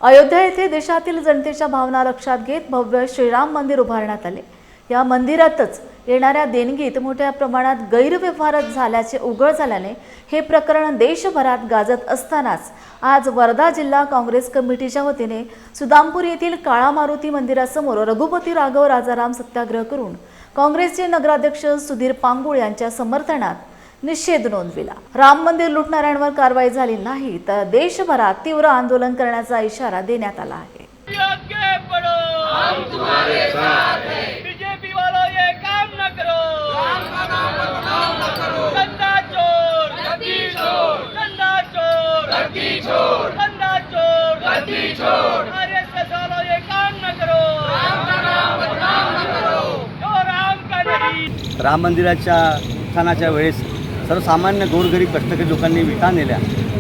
अयोध्या येथे देशातील जनतेच्या भावना लक्षात घेत भव्य श्रीराम मंदिर उभारण्यात आले। या मंदिरातच येणाऱ्या देणगीत मोठ्या प्रमाणात गैरव्यवहार झाल्याचे उघड झाल्याने हे प्रकरण देशभरात गाजत असतानाच आज वर्धा जिल्हा काँग्रेस कमिटीच्या वतीने सुदामपूर येथील काळा मारुती मंदिरासमोर रघुपती राघव राजाराम सत्याग्रह करून काँग्रेसचे नगराध्यक्ष सुधीर पांगुळ यांच्या समर्थनात निषेध नोंदविला। राम मंदिर लुटणाऱ्यांवर कारवाई झाली नाही तर देशभरात तीव्र आंदोलन करण्याचा इशारा देण्यात आला आहे। आगे बढ़ो, हम तुम्हारे साथ हैं। बीजेपी वालों ये काम न करो, राम का नाम बदनाम न करो। गंदा चोर, गद्दी चोर, गंदा चोर, गद्दी चोर, गंदा चोर, गद्दी चोर। आरएसएस वालों ये काम न करो, राम का नाम बदनाम न करो। जो राम का नहीं। राम मंदिराच्या उत्थानाच्या वेळेस सर्वसामान्य गोरगरीब कष्टकरी लोकांनी विटा नेल्या,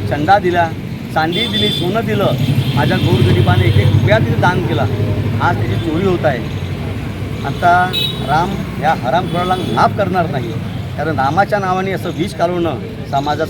चंदा दिला, चांदी दिली, सोनं दिलं। माझ्या गोरगरिबाने एक एक रुपया तिथे दान केला। आज त्याची चोरी होत आहे। आता राम ह्या हरामखोराला माफ करणार नाही, कारण रामाच्या नावाने असं विष कालवणं,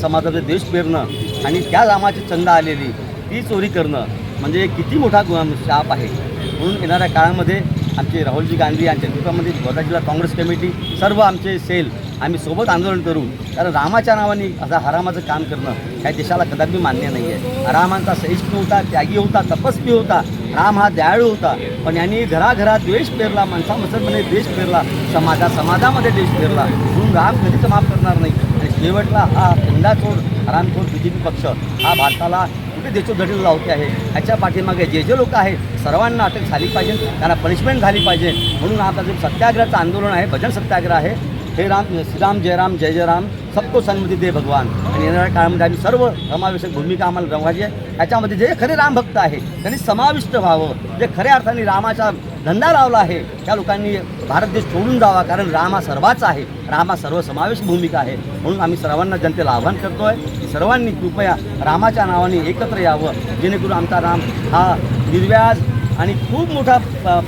समाजाचे देश पेरणं आणि त्या रामाची चंदा आलेली ती चोरी करणं म्हणजे किती मोठा शाप आहे। म्हणून येणाऱ्या काळामध्ये आमचे राहुलजी गांधी यांच्या नेतृत्वामध्ये वर्धा जिल्हा काँग्रेस कमिटी सर्व आमचे सेल आम्ही सोबत आंदोलन करू, कारण रामाच्या नावाने असं हरामाचं काम करणं ह्या देशाला कदापि मान्य नाही आहे। रामांचा सहिष्णू होता, त्यागी होता, तपस्वी होता, राम हा दयाळू होता, पण यांनी घराघरात द्वेष पेरला, माणसामध्ये देश पेरला, समाजामध्ये देश पेरला। म्हणून राम कधीच माफ करणार नाही। आणि शेवटला हा चंदाचोर हरामखोर बीजेपी पक्ष हा भारताला कुठे देशोधडीला लावते आहे। ह्याच्या पाठीमागे जे लोक आहेत सर्वांना अटक झाली पाहिजे, त्यांना पनिशमेंट झाली पाहिजे। म्हणून आता जे सत्याग्रहाचं आंदोलन आहे, भजन सत्याग्रह आहे, हे राम श्रीराम जय राम जय जय राम सबको सन्मती दे भगवान। आणि येणाऱ्या काळामध्ये आम्ही सर्व समावेशक भूमिका आम्हाला रमवायची आहे। ह्याच्यामध्ये जे खरे रामभक्त आहे त्यांनी समाविष्ट व्हावं, जे खऱ्या अर्थाने रामाचा धंदा लावला आहे त्या लोकांनी भारत देश सोडून जावा, कारण राम हा सर्वाचा आहे, राम हा सर्वसमावेश भूमिका आहे। म्हणून आम्ही सर्वांना जनतेला आव्हान करतो आहे की सर्वांनी कृपया रामाच्या नावाने एकत्र यावं, जेणेकरून आमचा राम हा निर्व्याज आणि खूप मोठा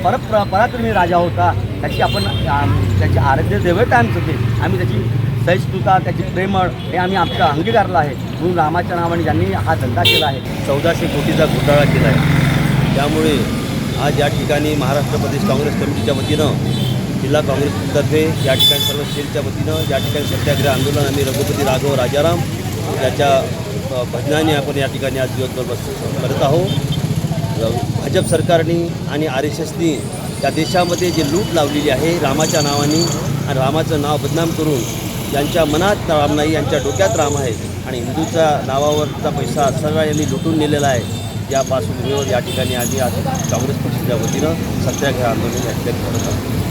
पराक्रमी राजा होता। त्याची आपण त्याची आराध्य दैवत आमचं ते आम्ही त्याची सहिष्णुता, त्याची प्रेमळ हे आम्ही आमच्या अंगीकारलं आहे। म्हणून रामाच्या नावाने ज्यांनी हा धंदा केला आहे, 1400 कोटीचा घोटाळा केला आहे। त्यामुळे आज या ठिकाणी महाराष्ट्र प्रदेश काँग्रेस कमिटीच्या वतीनं जिल्हा काँग्रेसतर्फे या ठिकाणी सर्व सेलच्या वतीनं या ठिकाणी सत्याग्रह आंदोलन आम्ही रघुपती राघव राजाराम याच्या भजनाने आपण या ठिकाणी आज दिवसभर करत आहोत। भाजप सरकारने आणि RSSनी या देशामध्ये जे लूट लावलेली आहे रामाच्या नावाने आणि रामाचं नाव बदनाम करून यांच्या मनात राम नाही, यांच्या डोक्यात राम आहे आणि हिंदूच्या नावावरचा पैसा सगळा यांनी लुटून नेलेला आहे। या पार्श्वभूमीवर या ठिकाणी आम्ही आज काँग्रेस पक्षाच्या वतीनं सत्याग्रह आंदोलन या ठिकाणी करत आहोत।